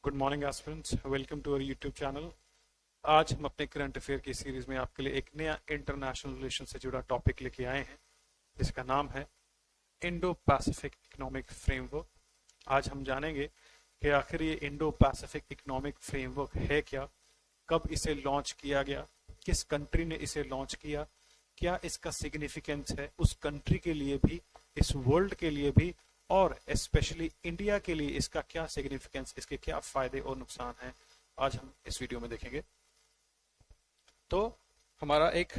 Good morning aspirants, welcome to our YouTube channel. आज हम अपने करंट अफेयर की सीरीज में आपके लिए एक नया इंटरनेशनल रिलेशन से जुड़ा टॉपिक लेके आए हैं जिसका नाम है इंडो पैसिफिक इकोनॉमिक फ्रेमवर्क। आज हम जानेंगे कि आखिर ये इंडो पैसिफिक इकोनॉमिक फ्रेमवर्क है क्या, कब इसे लॉन्च किया गया, किस कंट्री ने इसे लॉन्च किया, क्या इसका सिग्निफिकेंस है उस कंट्री के लिए भी, इस वर्ल्ड के लिए भी, और स्पेशली इंडिया के लिए इसका क्या सिग्निफिकेंस, इसके क्या फायदे और नुकसान हैं, आज हम इस वीडियो में देखेंगे। तो हमारा एक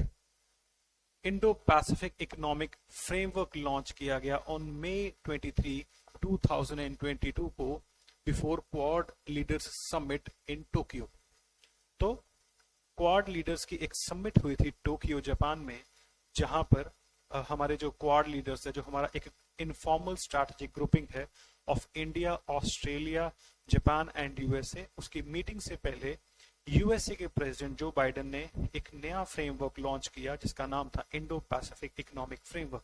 Indo Pacific economic framework launch किया गया ऑन मई 23, 2022 को before quad leaders summit in Tokyo. तो क्वाड लीडर्स की एक समिट हुई थी टोक्यो जापान में, जहां पर हमारे जो क्वाड लीडर्स है, जो हमारा एक इनफॉर्मल स्ट्रैटेजिक ग्रुपिंग है of India, Australia, Japan and USA, उसकी मीटिंग से पहले यूएसए के प्रेसिडेंट जो बाइडेन ने एक नया फ्रेमवर्क लॉन्च किया जिसका नाम था इंडो पैसिफिक इकोनॉमिक फ्रेमवर्क।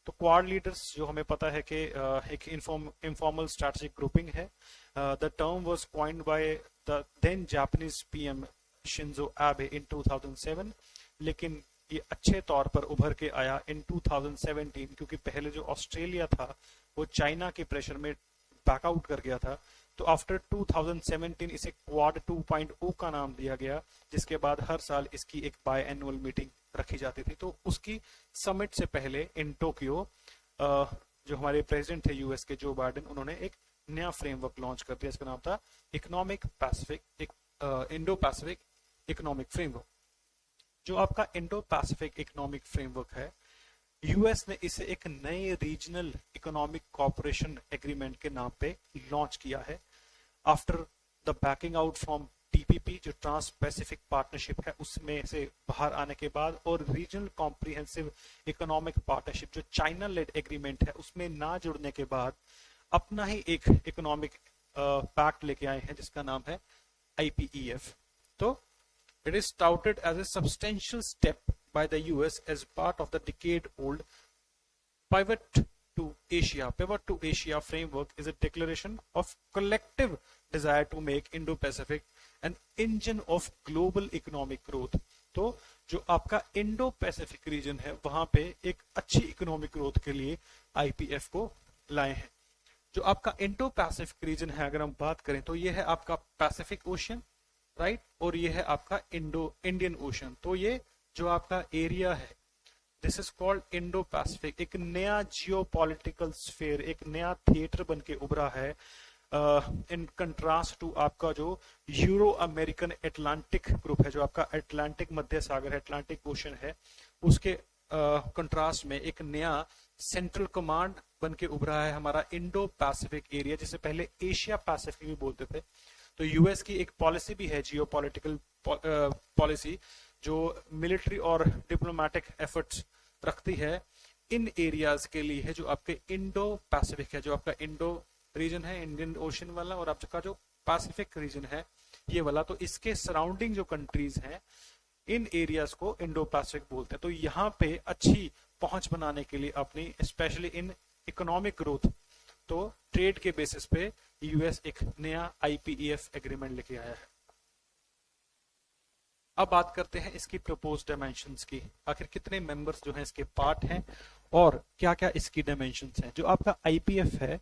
तो क्वाड लीडर्स जो हमें पता है कि एक इनफॉर्मल स्ट्रैटेजिक ग्रुपिंग है। The term was coined by the then Japanese PM Shinzo Abe in 2007, लेकिन ये अच्छे तौर पर उभर के आया इन 2017, क्योंकि पहले जो ऑस्ट्रेलिया था वो चाइना के प्रेशर में बैकआउट कर गया था। तो आफ्टर 2017 इसे क्वाड 2.0 का नाम दिया गया, जिसके बाद हर साल इसकी एक बाय एनुअल मीटिंग रखी जाती थी। तो उसकी समिट से पहले इन टोक्यो जो हमारे प्रेसिडेंट थे यूएस के जो बाइडेन, उन्होंने एक नया फ्रेमवर्क लॉन्च कर दिया, इसका नाम था economic Pacific Indo Pacific economic framework. जो आपका इंडो पैसिफिक इकोनॉमिक फ्रेमवर्क है, यूएस ने इसे एक नए रीजनल इकोनॉमिक कॉपरेशन एग्रीमेंट के नाम पे लॉन्च किया है after the banking out from TPP, जो ट्रांस पैसिफिक पार्टनरशिप है, उसमें से बाहर आने के बाद, और रीजनल कॉम्प्रिहेंसिव इकोनॉमिक पार्टनरशिप जो चाइना लेड एग्रीमेंट है उसमें ना जुड़ने के बाद अपना ही एक इकोनॉमिक पैक्ट लेके आए हैं जिसका नाम है IPEF। तो it is touted as a substantial step by the US as part of the decade-old Pivot to Asia framework is a declaration of collective desire to make Indo-Pacific an engine of global economic growth। तो जो आपका Indo Pacific region है वहां पे एक अच्छी economic growth के लिए IPF को लाए हैं। जो आपका इंडो पैसिफिक रीजन है, अगर हम बात करें तो ये है आपका पैसिफिक ओशियन, राइट, और ये है आपका इंडियन ओशन। तो ये जो आपका एरिया है, this is called Indo Pacific. एक नया जियोपॉलिटिकल स्फीयर, एक नया थिएटर बन के उभरा है इन कंट्रास्ट टू आपका जो यूरो अमेरिकन एटलांटिक ग्रुप है, जो आपका अटलांटिक मध्य सागर है, अटलांटिक ओशन है, उसके कंट्रास्ट में एक नया सेंट्रल कमांड बन के उभरा है हमारा इंडो पैसिफिक एरिया, जिसे पहले एशिया पैसिफिक भी बोलते थे। तो यूएस की एक पॉलिसी भी है, जियोपॉलिटिकल पॉलिसी, जो मिलिट्री और डिप्लोमेटिक एफर्ट्स रखती है इन एरियाज के लिए है, जो आपके इंडो पैसिफिक है, जो आपका इंडो रीजन है, इंडियन ओशन वाला, और आपका जो पैसिफिक रीजन है ये वाला। तो इसके सराउंडिंग जो कंट्रीज हैं, इन एरियाज को इंडो पैसिफिक बोलते हैं। तो यहाँ पे अच्छी पहुंच बनाने के लिए अपनी स्पेशली इन इकोनॉमिक ग्रोथ, तो ट्रेड के बेसिस पे यूएस एक नया IPEF एग्रीमेंट लेके आया है। अब बात करते हैं इसकी प्रपोज डायमेंशंस की, आखिर कितने मेंबर्स जो हैं इसके पार्ट हैं और क्या क्या इसकी डायमेंशंस हैं। जो आपका IPF है,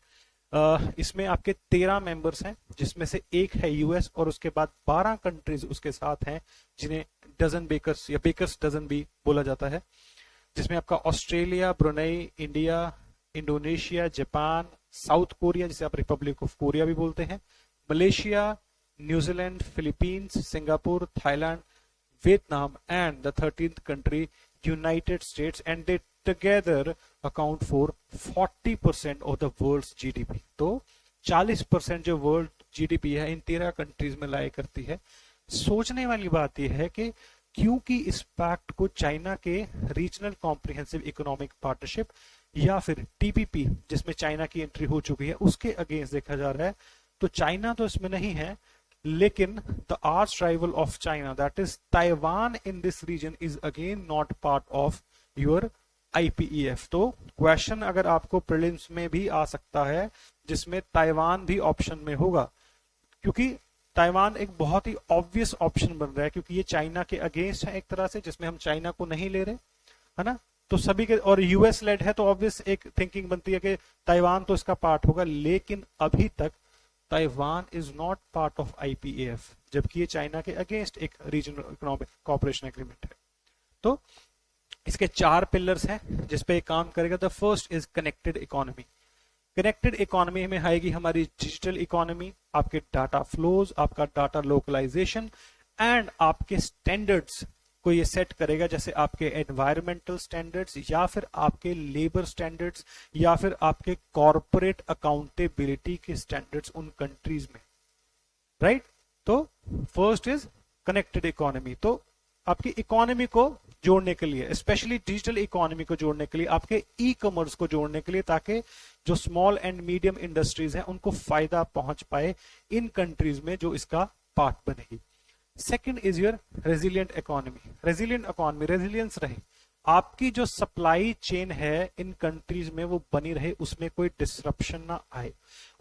इसमें आपके 13 मेंबर्स हैं, जिसमें से एक है यूएस, और उसके बाद 12 कंट्रीज उसके साथ हैं जिन्हें डजन बेकर्स या बेकर्स डजन भी बोला जाता है, जिसमें आपका Australia, Brunei, India, Indonesia, Japan, South Korea जिसे आप रिपब्लिक ऑफ कोरिया भी बोलते हैं, Malaysia, New Zealand, Philippines, Singapore, Thailand, Vietnam, and the 13th country United States, and they together account for 40% of the world's GDP। तो 40% जो world GDP है इन 13 countries में लाया करती है। सोचने वाली बात यह है कि क्योंकि इस पैक्ट को चाइना के रीजनल कॉम्प्रिहेंसिव इकोनॉमिक पार्टनरशिप या फिर TPP, जिसमें चाइना की एंट्री हो चुकी है, उसके अगेंस्ट देखा जा रहा है। तो चाइना तो इसमें नहीं है, लेकिन the arch rival of China, that is Taiwan in this region, is again not part of your IPEF। तो क्वेश्चन अगर आपको प्रीलिम्स में भी आ सकता है जिसमें ताइवान भी ऑप्शन में होगा, क्योंकि ताइवान एक बहुत ही ऑब्वियस ऑप्शन बन रहा है, क्योंकि ये चाइना के अगेंस्ट है एक तरह से, जिसमें हम चाइना को नहीं ले रहे, है ना। तो सभी के, और यूएस लेड है, तो ऑब्वियस एक थिंकिंग बनती है कि ताइवान तो इसका पार्ट होगा, लेकिन अभी तक Taiwan is not part of IPF, जबकि ये चाइना के अगेंस्ट एक रीजनल इकोनॉमिक कोऑपरेशन एग्रीमेंट है। तो इसके 4 पिलर्स हैं जिसपे काम करेगा। The first is connected economy. Connected economy में आएगी हमारी डिजिटल इकोनॉमी, आपके डाटा फ्लोज, आपका डाटा लोकलाइजेशन एंड आपके स्टैंडर्ड्स को ये सेट करेगा, जैसे आपके एनवायरमेंटल स्टैंडर्ड्स या फिर आपके लेबर स्टैंडर्ड्स या फिर आपके कॉर्पोरेट अकाउंटेबिलिटी के स्टैंडर्ड्स उन कंट्रीज में, राइट। तो फर्स्ट इज कनेक्टेड इकोनॉमी। तो आपकी इकोनॉमी को जोड़ने के लिए, स्पेशली डिजिटल इकोनॉमी को जोड़ने के लिए, आपके ई कॉमर्स को जोड़ने के लिए, ताकि जो स्मॉल एंड मीडियम इंडस्ट्रीज हैं उनको फायदा पहुंच पाए इन कंट्रीज में जो इसका पार्ट बनेगी। Second is your resilient economy. Resilient economy, resilience रहे, आपकी जो सप्लाई चेन है इन कंट्रीज में वो बनी रहे, उसमें कोई डिसरप्शन ना आए,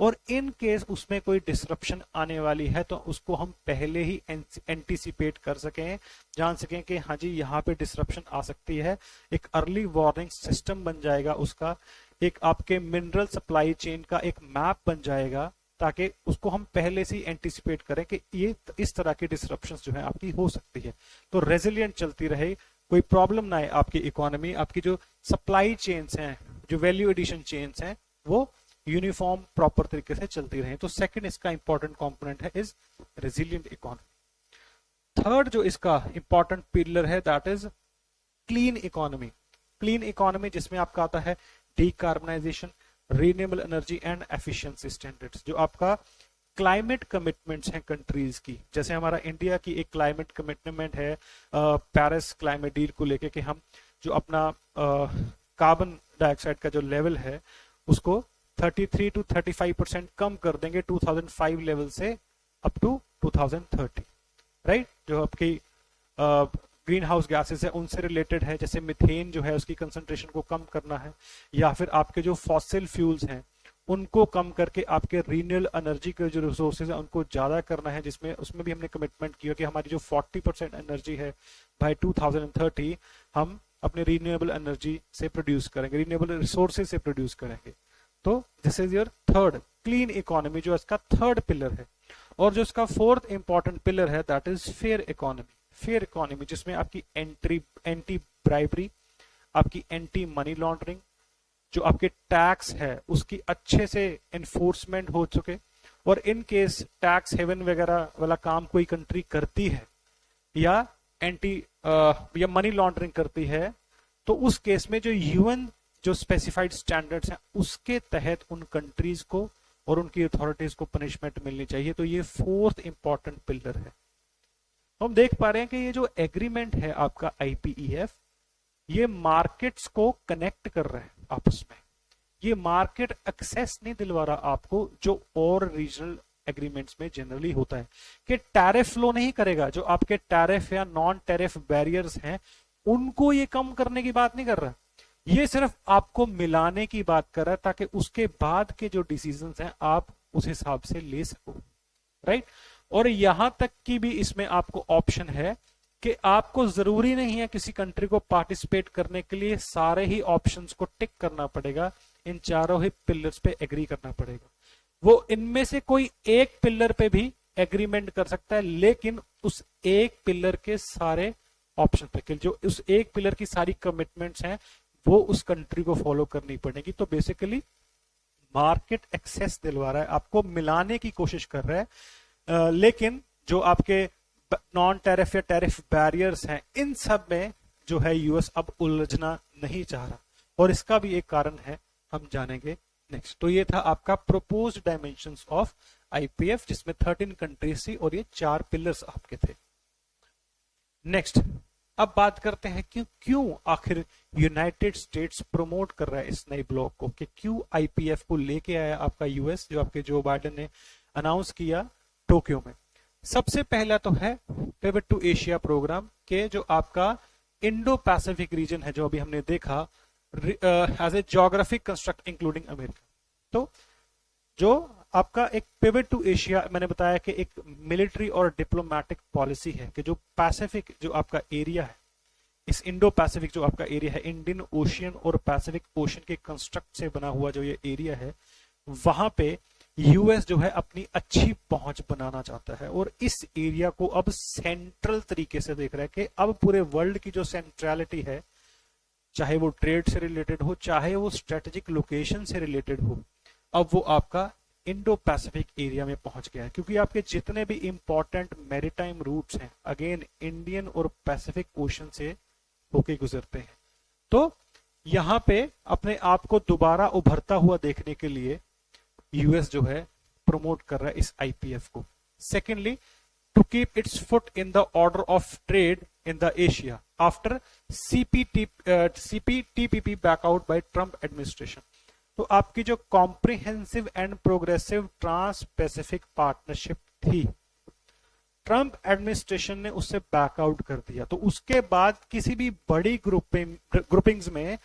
और इन केस उसमें कोई डिसरप्शन आने वाली है तो उसको हम पहले ही एंटीसिपेट कर सकें, जान सकें कि हाँ जी यहाँ पे डिसरप्शन आ सकती है। एक अर्ली वार्निंग सिस्टम बन जाएगा उसका, एक आपके मिनरल सप्लाई चेन का एक मैप बन जाएगा, ताकि उसको हम पहले से ही एंटीसिपेट करें कि ये इस तरह की डिसरप्शंस जो है आपकी हो सकती है। तो रेजिलिएंट चलती रहे, कोई प्रॉब्लम ना आए आपकी इकोनॉमी, आपकी जो सप्लाई चेन्स हैं, जो वैल्यू एडिशन चेन्स हैं, वो यूनिफॉर्म प्रॉपर तरीके से चलती रहे। तो सेकंड इसका इंपॉर्टेंट कंपोनेंट है इज रेजिलिएंट इकोनॉमी। थर्ड जो इसका इंपॉर्टेंट पिलर है that is clean economy. Clean economy जिसमें आपका आता है decarbonisation, renewable energy and efficiency standards. जो आपका क्लाइमेट कमिटमेंट्स हैं कंट्रीज की, जैसे हमारा इंडिया की एक क्लाइमेट कमिटमेंट है पेरिस क्लाइमेट डील को लेके कि हम जो अपना कार्बन डाइऑक्साइड का जो लेवल है उसको 33 to 35% कम कर देंगे 2005 लेवल से अप टू 2030, राइट। जो आपकी ग्रीन हाउस गैसेस है उनसे रिलेटेड है, जैसे मिथेन जो है उसकी कंसंट्रेशन को कम करना है, या फिर आपके जो फॉसिल फ्यूल्स हैं उनको कम करके आपके रिन्यूएबल एनर्जी के जो रिसोर्सेज है उनको ज्यादा करना है, जिसमें उसमें भी हमने कमिटमेंट किया कि हमारी जो 40% एनर्जी है बाय 2030 हम अपने रिन्यूएबल एनर्जी से प्रोड्यूस करेंगे, रिन्यूएबल रिसोर्सेज से प्रोड्यूस करेंगे। तो this is your third clean economy, जो इसका थर्ड पिलर है। और जो इसका फोर्थ इंपॉर्टेंट पिलर है that is fair economy. Fair economy जिसमें आपकी एंटी ब्राइबरी, आपकी एंटी मनी लॉन्ड्रिंग, जो आपके टैक्स है उसकी अच्छे से एनफोर्समेंट हो चुके, और इन केस टैक्स हेवन वगैरह वाला काम कोई कंट्री करती है या या मनी लॉन्ड्रिंग करती है, तो उस केस में जो यूएन जो स्पेसिफाइड स्टैंडर्ड्स हैं उसके तहत उन कंट्रीज को और उनकी अथॉरिटीज को पनिशमेंट मिलनी चाहिए। तो ये फोर्थ इंपॉर्टेंट पिलर है। हम देख पा रहे हैं कि ये जो एग्रीमेंट है आपका आईपीईएफ, ये मार्केट्स को कनेक्ट कर रहा है आपस में। ये मार्केट एक्सेस नहीं दिलवा रहा आपको, जो और रीजनल एग्रीमेंट्स में जनरली होता है कि टैरिफ फ्लो नहीं करेगा। जो आपके टैरिफ या नॉन टैरिफ बैरियर्स हैं उनको ये कम करने की बात नहीं कर रहा, ये सिर्फ आपको मिलाने की बात कर रहा है, ताकि उसके बाद के जो डिसीजंस हैं आप उस हिसाब से ले सको, राइट। और यहां तक की भी इसमें आपको ऑप्शन है कि आपको जरूरी नहीं है किसी कंट्री को पार्टिसिपेट करने के लिए सारे ही ऑप्शंस को टिक करना पड़ेगा, इन चारों ही पिलर्स पे एग्री करना पड़ेगा। वो इनमें से कोई एक पिलर पे भी एग्रीमेंट कर सकता है, लेकिन उस एक पिलर के सारे ऑप्शन पे, जो उस एक पिलर की सारी कमिटमेंट्स हैं वो उस कंट्री को फॉलो करनी पड़ेगी। तो बेसिकली मार्केट एक्सेस दिलवा रहा है, आपको मिलाने की कोशिश कर रहा है, लेकिन जो आपके नॉन टैरिफ या टैरिफ बैरियर्स हैं इन सब में जो है यूएस अब उलझना नहीं चाह रहा, और इसका भी एक कारण है, हम जानेंगे नेक्स्ट। तो ये था आपका प्रोपोज्ड डायमेंशंस ऑफ आईपीएफ, जिसमें 13 कंट्रीज थी और ये 4 पिलर्स आपके थे। नेक्स्ट अब बात करते हैं कि क्यों आखिर यूनाइटेड स्टेट्स प्रमोट कर रहा है इस नए ब्लॉक को, कि क्यों आईपीएफ को लेके आया आपका यूएस, जो आपके जो बाइडेन ने अनाउंस किया टोक्यो में। सबसे पहला तो है पिवट टू एशिया प्रोग्राम के, जो आपका इंडो पैसिफिक रीजन है, जो अभी हमने देखा as a geographic construct including America. तो जो आपका एक पिवट टू एशिया, मैंने बताया कि एक मिलिट्री और डिप्लोमेटिक पॉलिसी है कि जो पैसिफिक जो आपका एरिया है, इस इंडो पैसिफिक जो आपका एरिया है, इंडियन ओशियन और पैसिफिक ओशियन के कंस्ट्रक्ट से बना हुआ जो ये एरिया है, वहां पे यूएस जो है अपनी अच्छी पहुंच बनाना चाहता है और इस एरिया को अब सेंट्रल तरीके से देख रहा है कि अब पूरे वर्ल्ड की जो सेंट्रलिटी है, चाहे वो ट्रेड से रिलेटेड हो, चाहे वो स्ट्रेटेजिक लोकेशन से रिलेटेड हो, अब वो आपका इंडो पैसिफिक एरिया में पहुंच गया है, क्योंकि आपके जितने भी इंपॉर्टेंट मैरीटाइम रूट्स हैं अगेन इंडियन और पैसिफिक ओशन से होके गुजरते हैं। तो यहां पे अपने आप को दोबारा उभरता हुआ देखने के लिए यूएस जो है प्रमोट कर रहा है इस आईपीएफ को। Secondly, to keep its foot in the order of trade in the Asia after CPTPP backout by Trump administration. तो आपकी जो comprehensive and progressive trans Pacific partnership थी, ट्रंप एडमिनिस्ट्रेशन ने उससे बैकआउट कर दिया, तो उसके बाद किसी भी बड़ी ग्रुपिंग्स में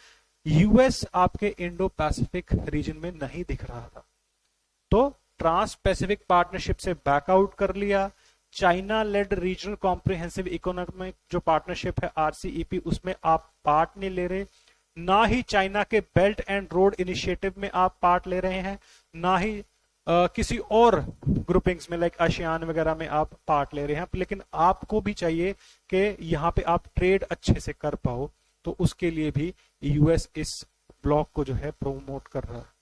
यूएस आपके इंडो पैसिफिक रीजन में नहीं दिख रहा था। तो ट्रांस पैसिफिक पार्टनरशिप से बैकआउट कर लिया। China led regional comprehensive economic जो पार्टनरशिप है आरसीईपी, उसमें आप पार्ट नहीं ले रहे, ना ही चाइना के बेल्ट एंड रोड इनिशिएटिव में आप पार्ट ले रहे हैं, ना ही किसी और ग्रुपिंग्स में लाइक आशियान वगैरह में आप पार्ट ले रहे हैं, लेकिन आपको भी चाहिए कि यहाँ पे आप ट्रेड अच्छे से कर पाओ, तो उसके लिए भी यूएस इस ब्लॉक को जो है प्रोमोट कर रहा है।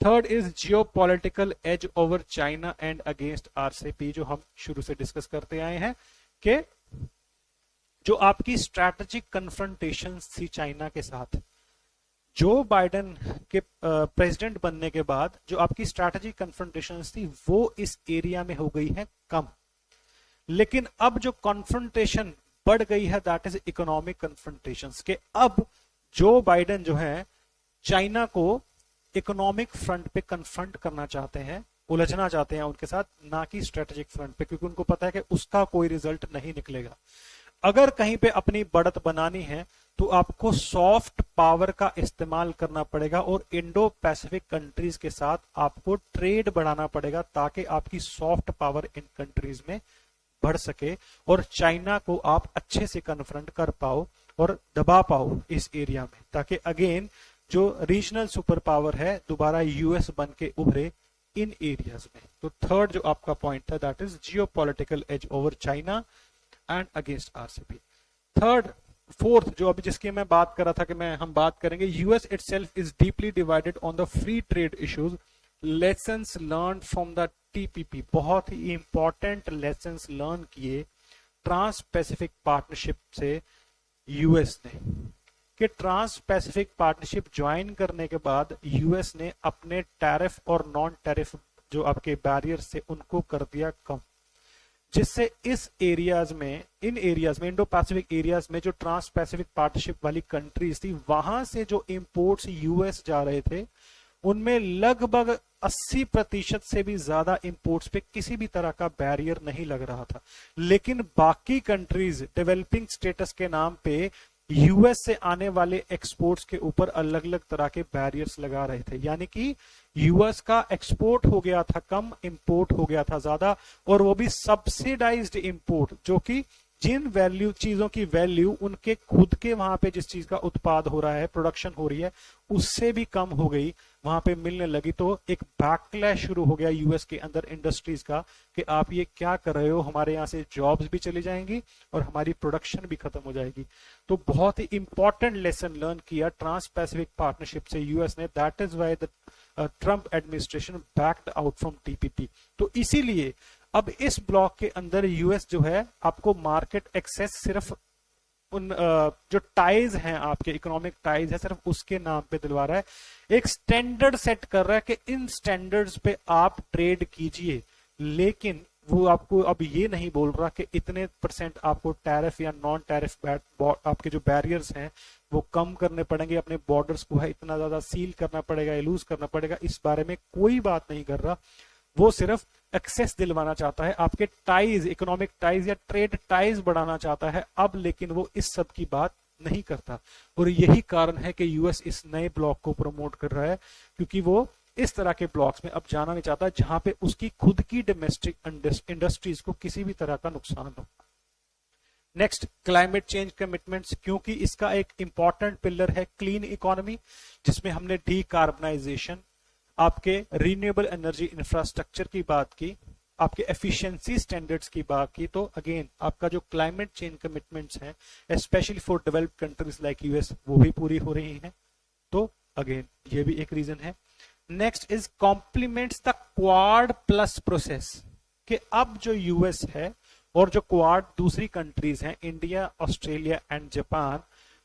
Third is geopolitical edge over China and against RCEP, जो हम शुरू से डिस्कस करते आए हैं कि जो आपकी स्ट्रैटेजिक कन्फ्रंटेशन थी चाइना के साथ, जो बाइडेन के प्रेसिडेंट बनने के बाद जो आपकी स्ट्रैटेजिक कन्फ्रंटेशन थी वो इस एरिया में हो गई है कम, लेकिन अब जो कन्फ्रंटेशन बढ़ गई है दैट इज इकोनॉमिक कन्फ्रंटेशन के अब जो बाइडेन जो है चाइना को इकोनॉमिक फ्रंट पे कन्फ्रंट करना चाहते हैं, उलझना चाहते हैं उनके साथ, ना कि स्ट्रेटेजिक फ्रंट पे, क्योंकि उनको पता है कि उसका कोई रिजल्ट नहीं निकलेगा। अगर कहीं पे अपनी बढ़त बनानी है तो आपको सॉफ्ट पावर का इस्तेमाल करना पड़ेगा और इंडो पैसिफिक कंट्रीज के साथ आपको ट्रेड बढ़ाना पड़ेगा ताकि आपकी सॉफ्ट पावर इन कंट्रीज में बढ़ सके और चाइना को आप अच्छे से कन्फ्रंट कर पाओ और दबा पाओ इस एरिया में, ताकि अगेन जो रीजनल सुपर पावर है दोबारा यूएस बन के उभरे इन एरियाज में। तो थर्ड जो आपका पॉइंट था that is geopolitical edge over China and against RCEP. Third, fourth जो अभी जिसकी मैं बात कर रहा था कि हम बात करेंगे, US itself is deeply divided on the free trade issues, lessons learn from the TPP. बहुत ही इंपॉर्टेंट लेसन्स लर्न किए ट्रांस पैसिफिक पार्टनरशिप से यूएस ने, कि ट्रांस पैसिफिक पार्टनरशिप ज्वाइन करने के बाद यूएस ने अपने टैरिफ और नॉन टैरिफ जो आपके बैरियर से उनको कर दिया कम, जिससे इस एरियाज में, इन एरियाज में, इंडो पैसिफिक एरियाज में जो ट्रांस पैसिफिक पार्टनरशिप वाली कंट्रीज थी वहां से जो इंपोर्ट्स यूएस जा रहे थे उनमें लगभग 80% से भी ज्यादा इंपोर्ट्स पे किसी भी तरह का बैरियर नहीं लग रहा था, लेकिन बाकी कंट्रीज डेवलपिंग स्टेटस के नाम पे यूएस से आने वाले एक्सपोर्ट्स के ऊपर अलग अलग तरह के बैरियर्स लगा रहे थे। यानी कि यूएस का एक्सपोर्ट हो गया था कम, इंपोर्ट हो गया था ज्यादा, और वो भी सब्सिडाइज्ड इंपोर्ट, जो कि जिन वैल्यू चीजों की वैल्यू उनके खुद के वहां पे जिस चीज का उत्पाद हो रहा है, प्रोडक्शन हो रही है, उससे भी कम हो गई, वहां पे मिलने लगी। तो एक बैकलैश शुरू हो गया यूएस के अंदर इंडस्ट्रीज का कि आप ये क्या कर रहे हो, हमारे यहाँ से जॉब्स भी चली जाएंगी और हमारी प्रोडक्शन भी खत्म हो जाएगी। तो बहुत ही इंपॉर्टेंट लेसन लर्न किया ट्रांस पैसिफिक पार्टनरशिप से यूएस ने, that is why the Trump administration backed out from TPP. तो इसीलिए अब इस ब्लॉक के अंदर यूएस जो है आपको मार्केट एक्सेस सिर्फ उन जो टाइज हैं, आपके इकोनॉमिक टाइज है, सिर्फ उसके नाम पे दिलवा रहा है, एक स्टैंडर्ड सेट कर रहा है कि इन स्टैंडर्ड्स पे आप ट्रेड कीजिए, लेकिन वो आपको अब ये नहीं बोल रहा कि इतने % आपको टैरिफ या नॉन टैरिफ आपके जो बैरियर्स हैं वो कम करने पड़ेंगे, अपने बॉर्डर्स को है इतना ज्यादा सील करना पड़ेगा, लूज करना पड़ेगा, इस बारे में कोई बात नहीं कर रहा। वो सिर्फ एक्सेस दिलवाना चाहता है, आपके टाइज, इकोनॉमिक टाइज या ट्रेड टाइज बढ़ाना चाहता है अब, लेकिन वो इस सब की बात नहीं करता। और यही कारण है कि यूएस इस नए ब्लॉक को प्रमोट कर रहा है, क्योंकि वो इस तरह के ब्लॉक्स में अब जाना नहीं चाहता जहां पे उसकी खुद की डोमेस्टिक इंडस्ट्रीज को किसी भी तरह का नुकसान हो। नेक्स्ट, क्लाइमेट चेंज कमिटमेंट्स, क्योंकि इसका एक इंपॉर्टेंट पिलर है क्लीन इकोनॉमी, जिसमें हमने डीकार्बनाइजेशन, आपके रिन्यूएबल एनर्जी इंफ्रास्ट्रक्चर की बात की, आपके एफिशिएंसी स्टैंडर्ड्स की बात की। तो अगेन आपका जो क्लाइमेट चेंज कमिटमेंट्स हैं specially for developed countries like US, वो भी पूरी हो रही हैं। तो अगेन ये भी एक रीजन है। Next is complements the Quad plus process, कि अब जो यूएस है और जो क्वाड दूसरी कंट्रीज हैं इंडिया, ऑस्ट्रेलिया एंड जापान,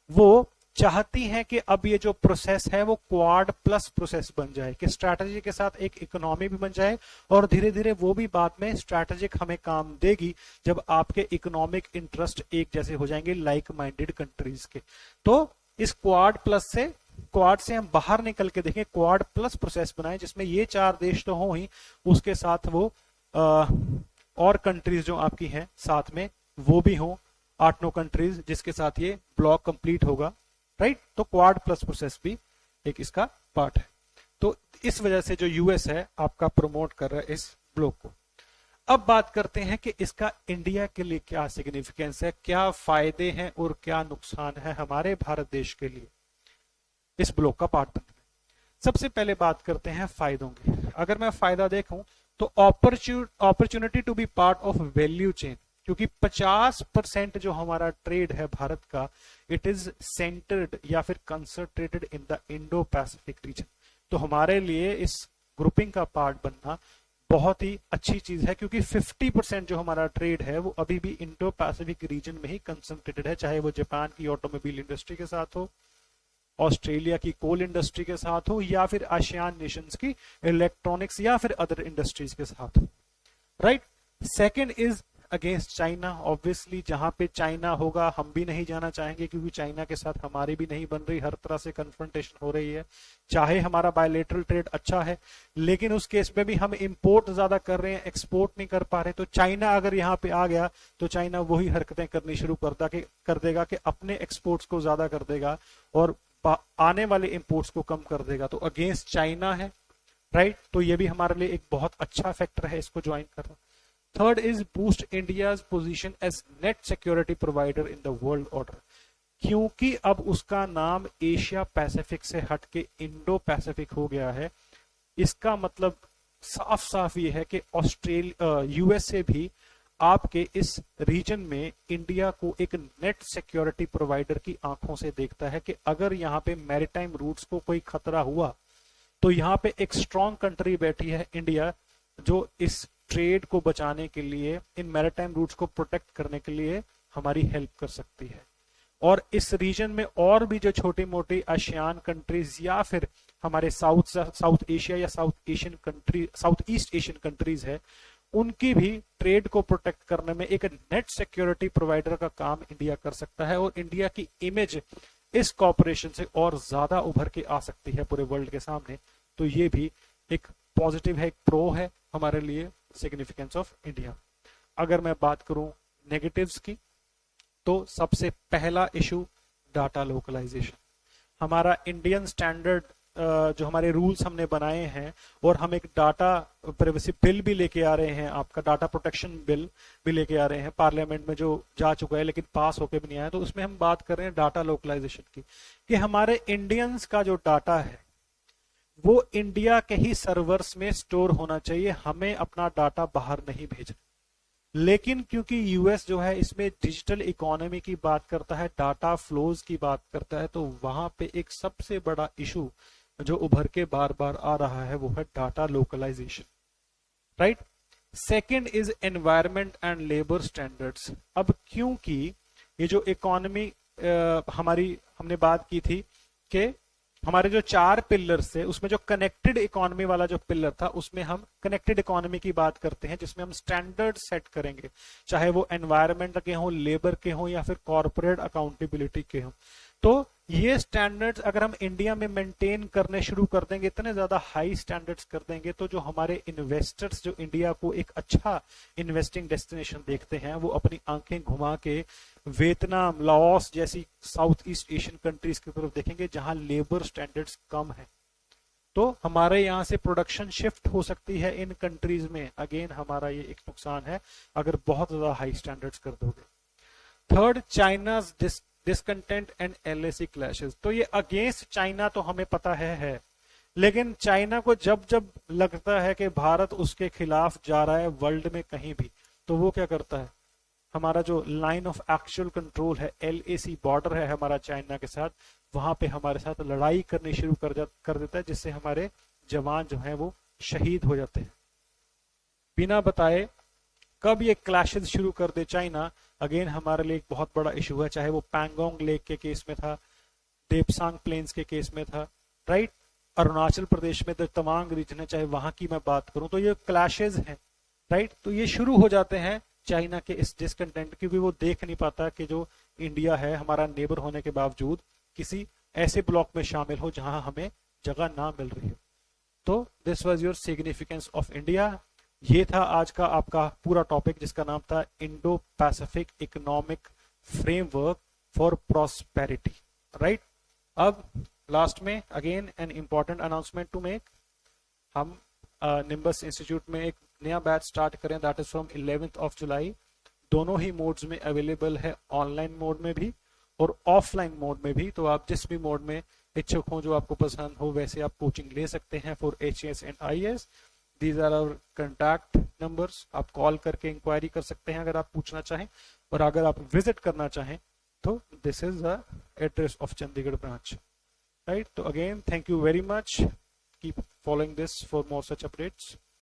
वो चाहती हैं कि अब ये जो प्रोसेस है वो क्वाड प्लस प्रोसेस बन जाए, कि स्ट्रैटेजी के साथ एक इकोनॉमी भी बन जाए और धीरे धीरे वो भी बाद में स्ट्रैटेजिक हमें काम देगी जब आपके इकोनॉमिक इंटरेस्ट एक जैसे हो जाएंगे लाइक माइंडेड कंट्रीज के। तो इस क्वाड से हम बाहर निकल के देखें, क्वाड प्लस प्रोसेस बनाए जिसमें ये 4 देश तो हो ही, उसके साथ वो और कंट्रीज जो आपकी हैं साथ में वो भी हो, 8-9 कंट्रीज जिसके साथ ये ब्लॉक कंप्लीट होगा, राइट। तो क्वाड प्लस प्रोसेस भी एक इसका पार्ट है। तो इस वजह से जो यूएस है आपका प्रमोट कर रहा है इस ब्लॉक को। अब बात करते हैं कि इसका इंडिया के लिए क्या सिग्निफिकेंस है, क्या फायदे हैं और क्या नुकसान है हमारे भारत देश के लिए इस ब्लॉक का पार्ट बनने में। सबसे पहले बात करते हैं फायदों की। अगर मैं फायदा देखूं तो opportunity to be part of value chain, क्योंकि 50% जो हमारा ट्रेड है भारत का, इट इज सेंटर्ड या फिर concentrated in the Indo Pacific region. तो हमारे लिए इस ग्रुपिंग का पार्ट बनना बहुत ही अच्छी चीज है, क्योंकि 50% जो हमारा ट्रेड है वो अभी भी इंडो पैसिफिक रीजन में ही कंसंट्रेटेड है, चाहे वो जापान की ऑटोमोबाइल इंडस्ट्री के साथ हो, ऑस्ट्रेलिया की कोल इंडस्ट्री के साथ हो, या फिर आसियान नेशंस की इलेक्ट्रॉनिक्स या फिर अदर इंडस्ट्रीज के साथ हो, right. Second is against China, obviously जहां पे चाइना होगा हम भी नहीं जाना चाहेंगे, क्योंकि चाइना के साथ हमारी भी नहीं बन रही, हर तरह से कन्फ्रंटेशन हो रही है। चाहे हमारा बायलेटरल ट्रेड अच्छा है, लेकिन उस केस में भी हम इंपोर्ट ज्यादा कर रहे हैं, एक्सपोर्ट नहीं कर पा रहे। तो चाइना अगर यहाँ पे आ गया तो चाइना वही हरकतें करनी शुरू कर देगा कि अपने एक्सपोर्ट्स को ज्यादा कर देगा और आने वाले इंपोर्ट्स को कम कर देगा। तो अगेंस्ट चाइना है, राइट। तो ये भी हमारे लिए एक बहुत अच्छा फैक्टर है इसको ज्वाइन करना। Third is boost India's position as net security provider in the world order, क्योंकि अब उसका नाम एशिया पैसिफिक से हट के इंडो पैसिफिक हो गया है। इसका मतलब साफ साफ ये है कि यूएसए भी आपके इस रीजन में इंडिया को एक नेट सिक्योरिटी प्रोवाइडर की आंखों से देखता है कि अगर यहाँ पे मैरीटाइम रूट्स को कोई खतरा हुआ तो यहाँ पे एक स्ट्रॉन्ग कंट्री बैठी है इंडिया, जो इस ट्रेड को बचाने के लिए, इन मैरीटाइम रूट्स को प्रोटेक्ट करने के लिए हमारी हेल्प कर सकती है। और इस रीजन में और भी जो छोटी मोटी आसियान कंट्रीज या फिर हमारे साउथ एशिया या साउथ ईस्ट एशियन कंट्रीज है, उनकी भी ट्रेड को प्रोटेक्ट करने में एक नेट सिक्योरिटी प्रोवाइडर का काम इंडिया कर सकता है, और इंडिया की इमेज इस कॉर्पोरेशन से और ज्यादा उभर के आ सकती है पूरे वर्ल्ड के सामने। तो ये भी एक पॉजिटिव है, एक प्रो है हमारे लिए सिग्निफिकेंस ऑफ इंडिया। अगर मैं बात करूं नेगेटिव्स की, तो सबसे पहला इशू डाटा लोकलाइजेशन। हमारा इंडियन स्टैंडर्ड जो हमारे रूल्स हमने बनाए हैं, और हम एक डाटा प्राइवेसी बिल भी लेके आ रहे हैं, आपका डाटा प्रोटेक्शन बिल भी लेके आ रहे हैं पार्लियामेंट में, जो जा चुका है लेकिन पास होके भी नहीं आया। तो उसमें हम बात कर रहे हैं डाटा लोकलाइजेशन की, कि हमारे इंडियंस का जो डाटा है वो इंडिया के ही सर्वर्स में स्टोर होना चाहिए, हमें अपना डाटा बाहर नहीं भेजना। लेकिन क्योंकि यूएस जो है इसमें डिजिटल इकोनॉमी की बात करता है, डाटा फ्लोज की बात करता है, तो वहां पे एक सबसे बड़ा इशू जो उभर के बार बार आ रहा है वो है data localisation, right. Second is environment and labour standards. अब क्योंकि ये जो इकोनॉमी हमारी हमने बात की थी कि हमारे जो 4 पिलर्स थे, उसमें जो कनेक्टेड इकोनॉमी वाला जो पिलर था, उसमें हम कनेक्टेड इकोनॉमी की बात करते हैं, जिसमें हम स्टैंडर्ड सेट करेंगे, चाहे वो एनवायरमेंट के हों, लेबर के हों, या फिर कॉर्पोरेट अकाउंटेबिलिटी के हों। तो ये स्टैंडर्ड्स अगर हम इंडिया में मेंटेन करने शुरू कर देंगे, इतने ज्यादा हाई स्टैंडर्ड्स कर देंगे, तो जो हमारे इन्वेस्टर्स जो इंडिया को एक अच्छा इन्वेस्टिंग डेस्टिनेशन देखते हैं, वो अपनी आंखें घुमा के वियतनाम, लाओस जैसी साउथ ईस्ट एशियन कंट्रीज की तरफ देखेंगे जहां लेबर स्टैंडर्ड्स कम है। तो हमारे यहाँ से प्रोडक्शन शिफ्ट हो सकती है इन कंट्रीज में। अगेन हमारा ये एक नुकसान है अगर बहुत ज्यादा हाई स्टैंडर्ड्स कर दोगे। Third, China's discontent and LAC clashes. तो ये अगेंस्ट चाइना तो हमें पता है, लेकिन चाइना को जब जब लगता है कि भारत उसके खिलाफ जा रहा है वर्ल्ड में कहीं भी, तो वो क्या करता है, हमारा जो लाइन ऑफ एक्चुअल कंट्रोल है, एलएसी बॉर्डर है हमारा चाइना के साथ, वहां पे हमारे साथ लड़ाई करनी शुरू कर देता है, जिससे हमारे जवान जो हैं वो शहीद हो जाते हैं बिना बताए। कब ये क्लैशेस शुरू कर दे चाइना, अगेन हमारे लिए एक बहुत बड़ा इशू है, चाहे वो पैंगोंग लेक के केस में था, देपसांग प्लेन्स के केस में था, राइट, अरुणाचल प्रदेश में जो तवांग रीजन है, चाहे वहां की मैं बात करूं, तो ये क्लैशेस हैं, राइट। तो ये शुरू हो जाते हैं चाइना के इस डिसकंटेंट, क्योंकि वो देख नहीं पाता कि जो इंडिया है हमारा नेबर होने के बावजूद किसी ऐसे ब्लॉक में शामिल हो जहां हमें जगह ना मिल रही हो। तो this was your significance of India. ये था आज का आपका पूरा टॉपिक, जिसका नाम था Indo Pacific economic framework for prosperity, right. अब लास्ट में again an important announcement to make. हम निम्बस इंस्टीट्यूट में एक नया बैच स्टार्ट करें, that is from 11th of July. दोनों ही मोड्स में अवेलेबल है, ऑनलाइन मोड में भी और ऑफलाइन मोड में भी। तो आप जिस भी मोड में इच्छुक हो, जो आपको पसंद हो, वैसे आप कोचिंग ले सकते हैं for HAS and IAS। These are our contact numbers, आप कॉल करके इंक्वायरी कर सकते हैं अगर आप पूछना चाहें, और अगर आप विजिट करना चाहें तो this is the address of Chandigarh branch, right. तो again thank you very much, keep following this for more such updates.